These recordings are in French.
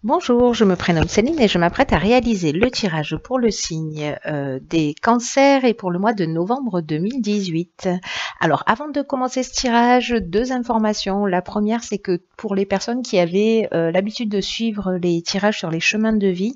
Bonjour, je me prénomme Céline et je m'apprête à réaliser le tirage pour le signe des cancers et pour le mois de novembre 2018. Alors, avant de commencer ce tirage, deux informations. La première, c'est que pour les personnes qui avaient l'habitude de suivre les tirages sur les chemins de vie,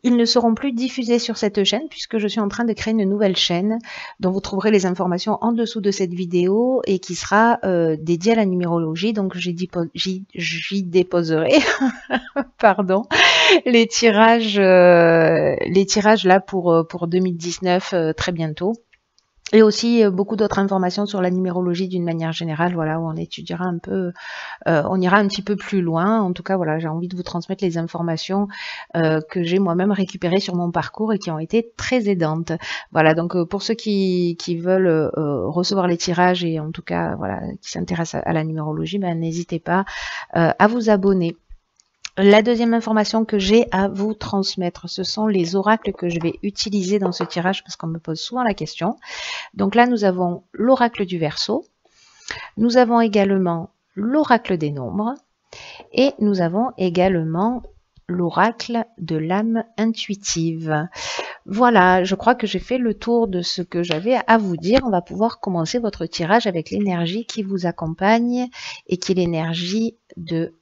ils ne seront plus diffusés sur cette chaîne puisque je suis en train de créer une nouvelle chaîne dont vous trouverez les informations en dessous de cette vidéo et qui sera dédiée à la numérologie. Donc j'y déposerai pardon, les tirages là pour 2019 très bientôt. Et aussi beaucoup d'autres informations sur la numérologie d'une manière générale, voilà, où on étudiera un peu, on ira un petit peu plus loin. En tout cas, voilà, j'ai envie de vous transmettre les informations que j'ai moi-même récupérées sur mon parcours et qui ont été très aidantes. Voilà, donc pour ceux qui veulent recevoir les tirages et en tout cas, voilà, qui s'intéressent à la numérologie, ben, n'hésitez pas à vous abonner. La deuxième information que j'ai à vous transmettre, ce sont les oracles que je vais utiliser dans ce tirage parce qu'on me pose souvent la question. Donc là, nous avons l'oracle du Verseau, nous avons également l'oracle des nombres et nous avons également l'oracle de l'âme intuitive. Voilà, je crois que j'ai fait le tour de ce que j'avais à vous dire. On va pouvoir commencer votre tirage avec l'énergie qui vous accompagne et qui est l'énergie de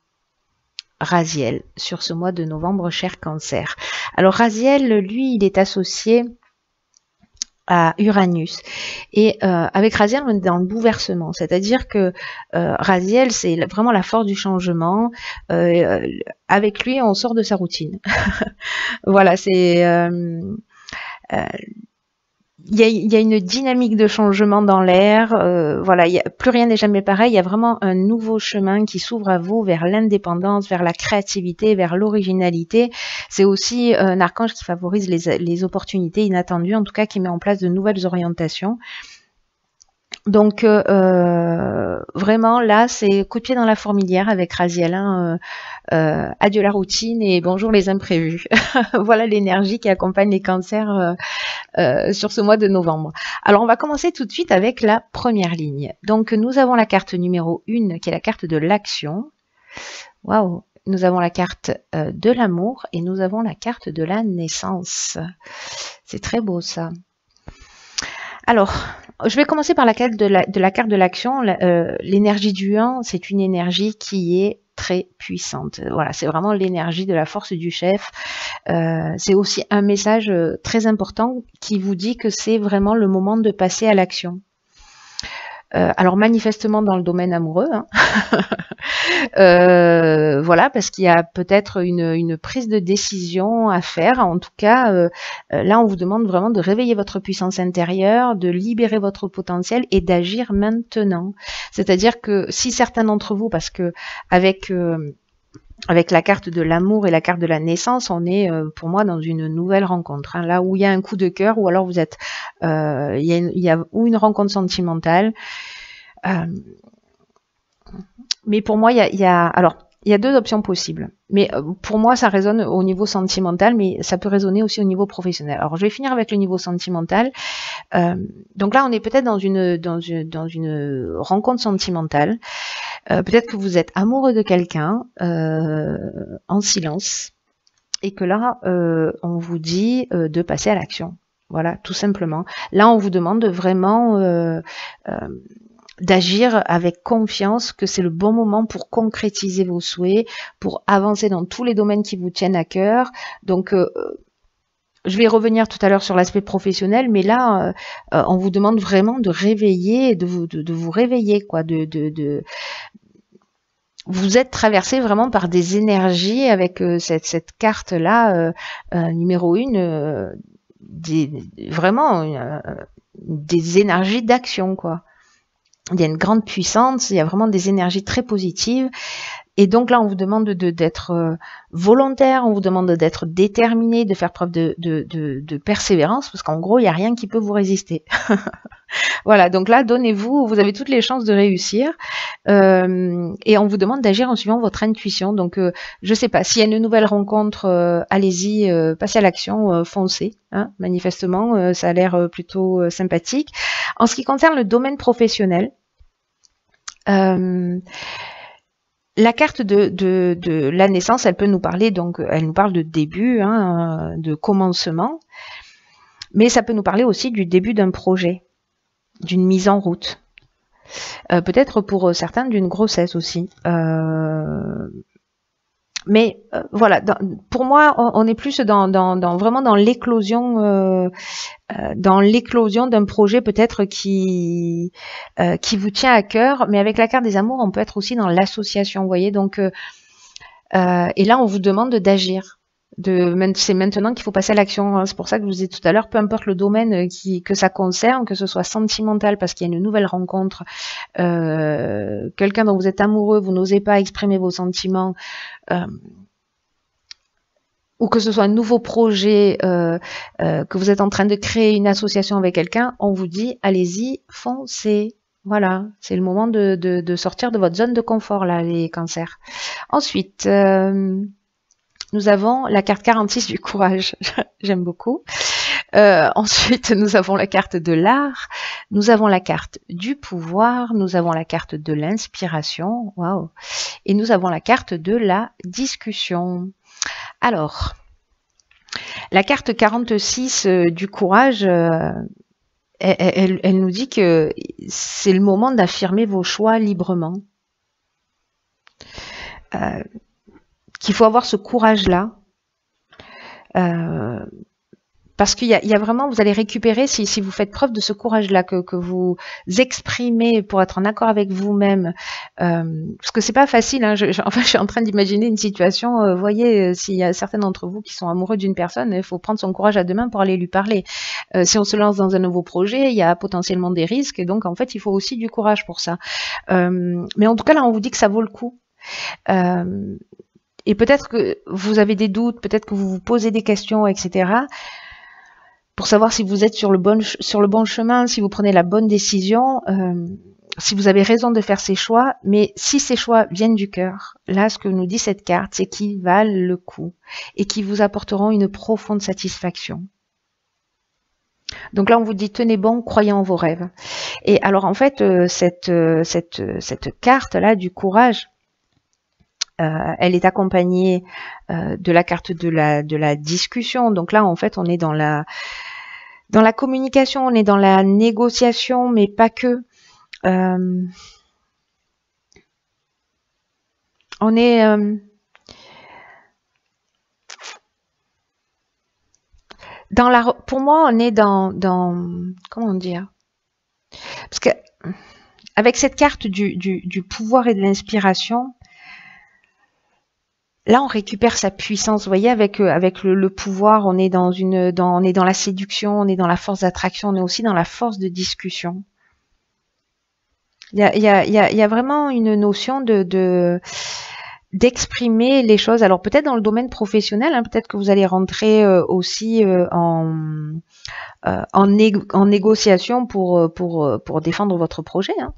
Raziel sur ce mois de novembre, cher Cancer. Alors Raziel, lui, il est associé à Uranus et avec Raziel, on est dans le bouleversement, c'est-à-dire que Raziel, c'est vraiment la force du changement. Avec lui, on sort de sa routine. Voilà, c'est il y a une dynamique de changement dans l'air, voilà, plus rien n'est jamais pareil, il y a vraiment un nouveau chemin qui s'ouvre à vous vers l'indépendance, vers la créativité, vers l'originalité. C'est aussi un archange qui favorise les opportunités inattendues, en tout cas qui met en place de nouvelles orientations. Donc vraiment là, c'est coup de pied dans la fourmilière avec Raziel, hein, adieu la routine et bonjour les imprévus. Voilà l'énergie qui accompagne les cancers sur ce mois de novembre. Alors on va commencer tout de suite avec la première ligne. Donc nous avons la carte numéro 1 qui est la carte de l'action. Waouh! Nous avons la carte de l'amour et nous avons la carte de la naissance. C'est très beau ça. Alors, je vais commencer par la carte de la carte de l'action. L'énergie du 1, c'est une énergie qui est très puissante. Voilà, c'est vraiment l'énergie de la force du chef. C'est aussi un message très important qui vous dit que c'est vraiment le moment de passer à l'action. Alors manifestement dans le domaine amoureux, hein. Voilà, parce qu'il y a peut-être une prise de décision à faire. En tout cas, là, on vous demande vraiment de réveiller votre puissance intérieure, de libérer votre potentiel et d'agir maintenant. C'est-à-dire que si certains d'entre vous, parce que avec la carte de l'amour et la carte de la naissance, on est pour moi dans une nouvelle rencontre. Hein, là où il y a un coup de cœur, ou alors vous êtes, il y a ou une rencontre sentimentale. Mais pour moi, il y a deux options possibles. Mais pour moi, ça résonne au niveau sentimental, mais ça peut résonner aussi au niveau professionnel. Alors, je vais finir avec le niveau sentimental. Donc là, on est peut-être dans une rencontre sentimentale. Peut-être que vous êtes amoureux de quelqu'un en silence et que là, on vous dit de passer à l'action. Voilà, tout simplement. Là, on vous demande vraiment d'agir avec confiance, que c'est le bon moment pour concrétiser vos souhaits, pour avancer dans tous les domaines qui vous tiennent à cœur. Donc, je vais revenir tout à l'heure sur l'aspect professionnel, mais là, on vous demande vraiment de réveiller, de vous réveiller, quoi, vous êtes traversé vraiment par des énergies avec cette carte-là, numéro 1, vraiment des énergies d'action, quoi. Il y a une grande puissance, il y a vraiment des énergies très positives. Et donc là, on vous demande d'être volontaire, on vous demande d'être déterminé, de faire preuve de persévérance, parce qu'en gros, il n'y a rien qui peut vous résister. Voilà, donc là, donnez-vous, vous avez toutes les chances de réussir. Et on vous demande d'agir en suivant votre intuition. Donc, je sais pas, s'il y a une nouvelle rencontre, allez-y, passez à l'action, foncez. Hein, manifestement, ça a l'air plutôt sympathique. En ce qui concerne le domaine professionnel, La carte de la naissance, elle peut nous parler, donc elle nous parle de début, hein, de commencement, mais ça peut nous parler aussi du début d'un projet, d'une mise en route. Peut-être pour certains d'une grossesse aussi. Mais voilà, pour moi, on est plus vraiment dans l'éclosion d'un projet peut-être qui vous tient à cœur. Mais avec la carte des amours, on peut être aussi dans l'association, vous voyez. Donc, et là, on vous demande d'agir. C'est maintenant qu'il faut passer à l'action, hein. C'est pour ça que je vous ai dit tout à l'heure, peu importe le domaine que ça concerne, que ce soit sentimental parce qu'il y a une nouvelle rencontre, quelqu'un dont vous êtes amoureux, vous n'osez pas exprimer vos sentiments, ou que ce soit un nouveau projet, que vous êtes en train de créer une association avec quelqu'un, on vous dit allez-y, foncez. Voilà, c'est le moment de sortir de votre zone de confort là, les cancers. Ensuite, nous avons la carte 46 du courage, j'aime beaucoup. Ensuite, nous avons la carte de l'art, nous avons la carte du pouvoir, nous avons la carte de l'inspiration, waouh, et nous avons la carte de la discussion. Alors, la carte 46 du courage, elle nous dit que c'est le moment d'affirmer vos choix librement. Qu'il faut avoir ce courage-là. Parce qu'il y a vraiment, vous allez récupérer, si vous faites preuve de ce courage-là, que vous exprimez pour être en accord avec vous-même, parce que c'est pas facile, hein, enfin, je suis en train d'imaginer une situation, vous voyez, s'il y a certains d'entre vous qui sont amoureux d'une personne, il faut prendre son courage à deux mains pour aller lui parler. Si on se lance dans un nouveau projet, il y a potentiellement des risques, et donc en fait, il faut aussi du courage pour ça. Mais en tout cas, là, on vous dit que ça vaut le coup. Et peut-être que vous avez des doutes, peut-être que vous vous posez des questions, etc., pour savoir si vous êtes sur le bon chemin, si vous prenez la bonne décision, si vous avez raison de faire ces choix. Mais si ces choix viennent du cœur, là, ce que nous dit cette carte, c'est qu'ils valent le coup et qu'ils vous apporteront une profonde satisfaction. Donc là, on vous dit, tenez bon, croyez en vos rêves. Et alors, en fait, cette carte-là du courage, elle est accompagnée de la carte de la discussion. Donc là, en fait, on est dans la communication, on est dans la négociation, mais pas que. On est pour moi, on est dans comment dire? Parce que avec cette carte du pouvoir et de l'inspiration, là, on récupère sa puissance. Vous voyez, avec le pouvoir, on est dans la séduction, on est dans la force d'attraction, on est aussi dans la force de discussion. Il y a vraiment une notion d'exprimer les choses. Alors peut-être dans le domaine professionnel, hein, peut-être que vous allez rentrer aussi en négociation pour défendre votre projet, hein.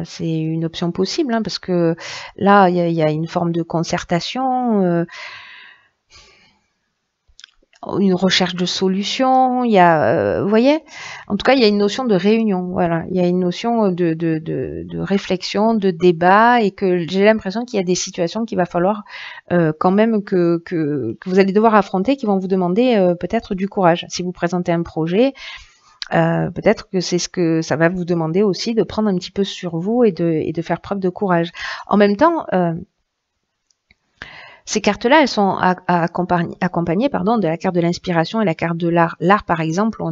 C'est une option possible, hein, parce que là, il y a une forme de concertation, une recherche de solutions, il y a, vous voyez, en tout cas, il y a une notion de réunion, voilà, il y a une notion de réflexion, de débat, et que j'ai l'impression qu'il y a des situations qu'il va falloir quand même que vous allez devoir affronter, qui vont vous demander peut-être du courage. Si vous présentez un projet, peut-être que c'est ce que ça va vous demander aussi, de prendre un petit peu sur vous et de faire preuve de courage. En même temps, ces cartes-là, elles sont accompagnées de la carte de l'inspiration et la carte de l'art. L'art, par exemple, on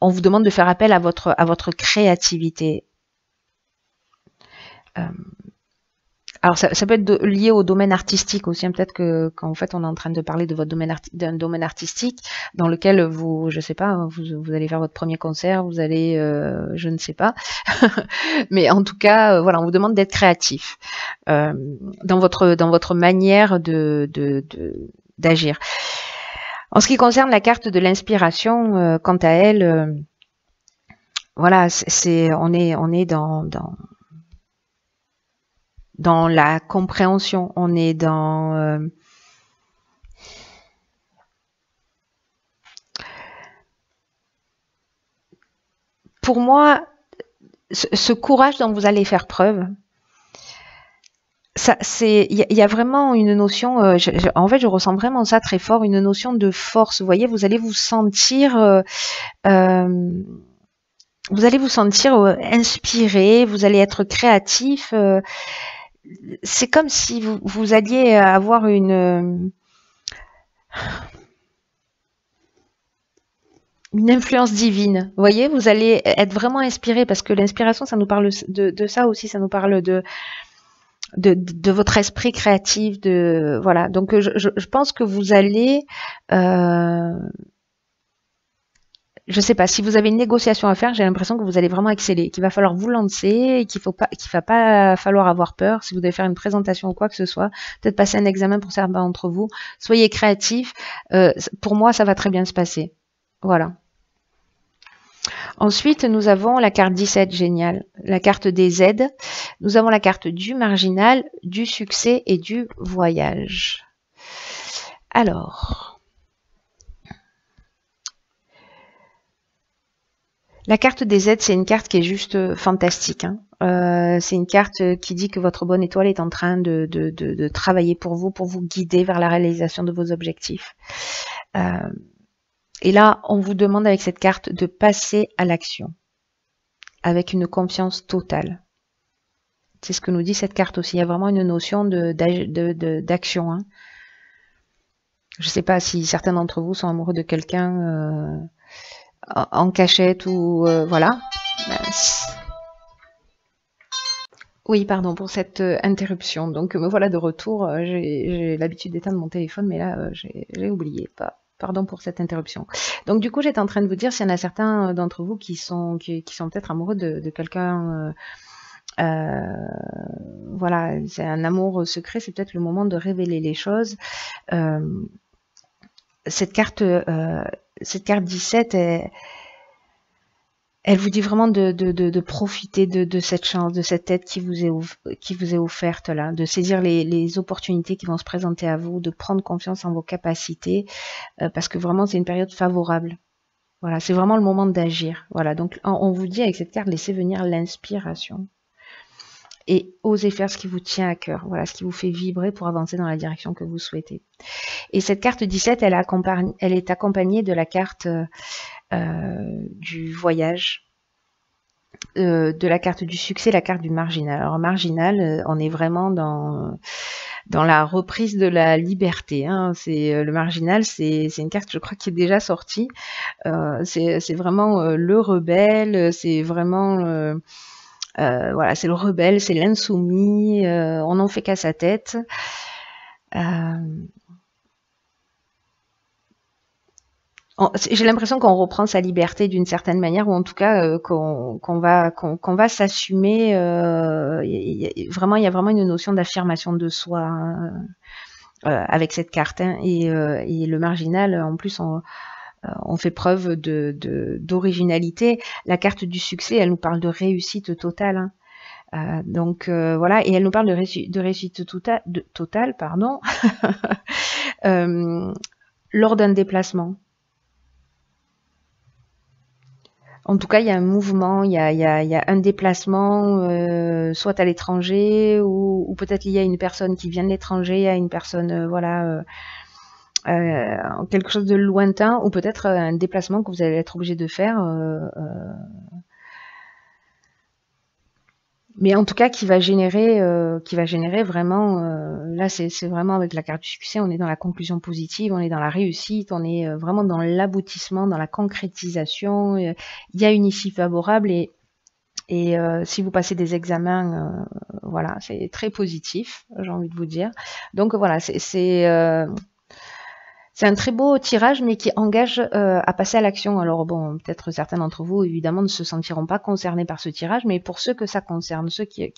vous demande de faire appel à votre créativité. Alors ça peut être lié au domaine artistique aussi, hein. Peut-être que qu'en fait on est en train de parler de votre d'un domaine artistique dans lequel vous, je sais pas, vous allez faire votre premier concert, vous allez, je ne sais pas, mais en tout cas, voilà, on vous demande d'être créatif dans votre manière d'agir. En ce qui concerne la carte de l'inspiration, quant à elle, voilà, on est dans la compréhension, on est dans pour moi, ce courage dont vous allez faire preuve, il y a vraiment une notion, en fait, je ressens vraiment ça très fort, une notion de force. Vous voyez, vous allez vous sentir, inspiré, vous allez être créatif. C'est comme si vous alliez avoir une influence divine. Vous voyez, vous allez être vraiment inspiré parce que l'inspiration, ça nous parle de ça aussi, ça nous parle de votre esprit créatif, voilà. Donc je pense que vous allez, je sais pas, si vous avez une négociation à faire, j'ai l'impression que vous allez vraiment exceller, qu'il va falloir vous lancer, et qu'il va pas falloir avoir peur. Si vous devez faire une présentation ou quoi que ce soit, peut-être passer un examen pour certains d'entre vous, soyez créatifs. Pour moi, ça va très bien se passer. Voilà. Ensuite, nous avons la carte 17, génial, la carte des aides. Nous avons la carte du marginal, du succès et du voyage. Alors, la carte des aides, c'est une carte qui est juste fantastique. C'est une carte qui dit que votre bonne étoile est en train de travailler pour vous guider vers la réalisation de vos objectifs. Et là, on vous demande avec cette carte de passer à l'action avec une confiance totale. C'est ce que nous dit cette carte aussi. Il y a vraiment une notion d'action. Je ne sais pas si certains d'entre vous sont amoureux de quelqu'un en cachette ou voilà. Oui, pardon pour cette interruption. Donc me voilà de retour. J'ai l'habitude d'éteindre mon téléphone, mais là j'ai oublié. Pardon pour cette interruption. Donc du coup, j'étais en train de vous dire s'il y en a certains d'entre vous qui sont peut-être amoureux de quelqu'un. Voilà, c'est un amour secret. C'est peut-être le moment de révéler les choses. Cette carte 17 elle vous dit vraiment de profiter de cette chance, de cette aide qui vous est offerte là, de saisir les opportunités qui vont se présenter à vous, de prendre confiance en vos capacités, parce que vraiment c'est une période favorable. Voilà, c'est vraiment le moment d'agir. Voilà, donc on vous dit avec cette carte, laissez venir l'inspiration et osez faire ce qui vous tient à cœur. Voilà, ce qui vous fait vibrer pour avancer dans la direction que vous souhaitez. Et cette carte 17, elle est accompagnée de la carte du voyage, de la carte du succès, la carte du marginal. Alors marginal, on est vraiment dans la reprise de la liberté. C'est le marginal, c'est une carte, je crois, qui est déjà sortie. C'est vraiment le rebelle, c'est vraiment voilà, c'est le rebelle, c'est l'insoumis. On n'en fait qu'à sa tête. J'ai l'impression qu'on reprend sa liberté d'une certaine manière, ou en tout cas qu'on va s'assumer. Vraiment, il y a vraiment une notion d'affirmation de soi avec cette carte. Et le marginal, en plus, on fait preuve d'originalité. La carte du succès, elle nous parle de réussite totale. Donc voilà, et elle nous parle de réussite totale, pardon, lors d'un déplacement. En tout cas, il y a un mouvement, il y a un déplacement, soit à l'étranger, ou peut-être lié à une personne qui vient de l'étranger, à une personne, voilà, quelque chose de lointain, ou peut-être un déplacement que vous allez être obligé de faire. Mais en tout cas, qui va générer vraiment, là c'est vraiment avec la carte du succès, on est dans la conclusion positive, on est dans la réussite, on est vraiment dans l'aboutissement, dans la concrétisation. Il y a une issue favorable et si vous passez des examens, voilà, c'est très positif, j'ai envie de vous dire. Donc voilà, c'est un très beau tirage, mais qui engage à passer à l'action. Alors bon, peut-être certains d'entre vous, évidemment, ne se sentiront pas concernés par ce tirage, mais pour ceux que ça concerne, ceux qui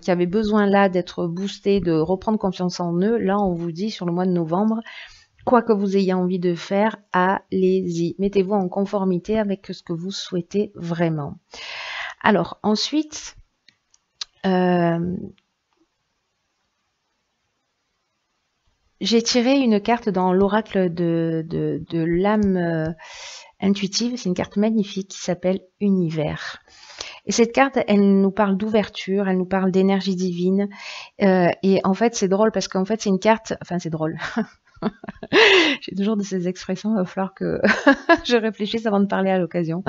avaient besoin là d'être boostés, de reprendre confiance en eux, là, on vous dit sur le mois de novembre, quoi que vous ayez envie de faire, allez-y. Mettez-vous en conformité avec ce que vous souhaitez vraiment. Alors, ensuite... j'ai tiré une carte dans l'oracle de l'âme intuitive. C'est une carte magnifique qui s'appelle Univers. Et cette carte, elle nous parle d'ouverture, elle nous parle d'énergie divine. Et en fait, c'est drôle parce qu'en fait, c'est une carte... Enfin, c'est drôle. J'ai toujours de ces expressions, il va falloir que je réfléchisse avant de parler à l'occasion.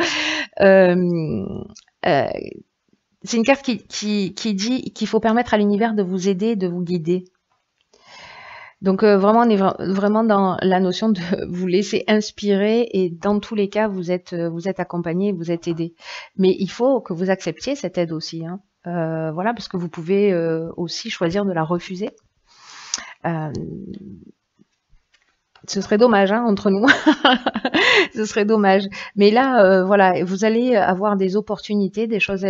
Euh, euh, c'est une carte qui dit qu'il faut permettre à l'univers de vous aider, de vous guider. Donc vraiment, on est vraiment dans la notion de vous laisser inspirer et dans tous les cas, vous êtes accompagné, vous êtes aidé. Mais il faut que vous acceptiez cette aide aussi. Hein. Voilà, parce que vous pouvez aussi choisir de la refuser. Ce serait dommage, hein, entre nous. Ce serait dommage. Mais là, voilà, vous allez avoir des opportunités, des choses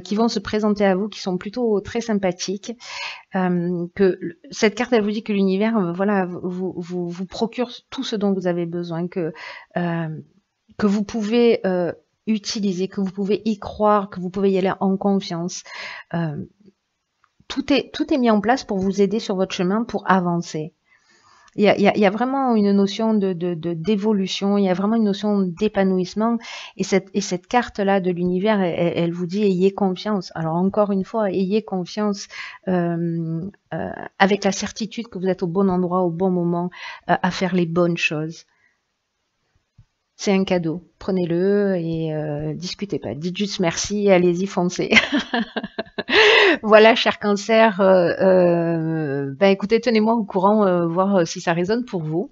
qui vont se présenter à vous, qui sont plutôt très sympathiques. Que cette carte, elle vous dit que l'univers, voilà, vous procure tout ce dont vous avez besoin, que vous pouvez utiliser, que vous pouvez y croire, que vous pouvez y aller en confiance. Tout est mis en place pour vous aider sur votre chemin, pour avancer. Il y a vraiment une notion d'évolution, il y a vraiment une notion d'épanouissement. Et cette carte-là de l'univers, elle vous dit ayez confiance. Alors encore une fois, ayez confiance avec la certitude que vous êtes au bon endroit, au bon moment, à faire les bonnes choses. C'est un cadeau. Prenez-le et discutez pas. Dites juste merci et allez-y, foncez. Voilà, cher Cancer, écoutez, tenez-moi au courant, voir si ça résonne pour vous.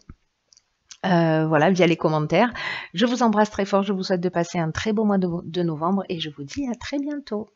Voilà, via les commentaires. Je vous embrasse très fort, je vous souhaite de passer un très beau mois de novembre et je vous dis à très bientôt.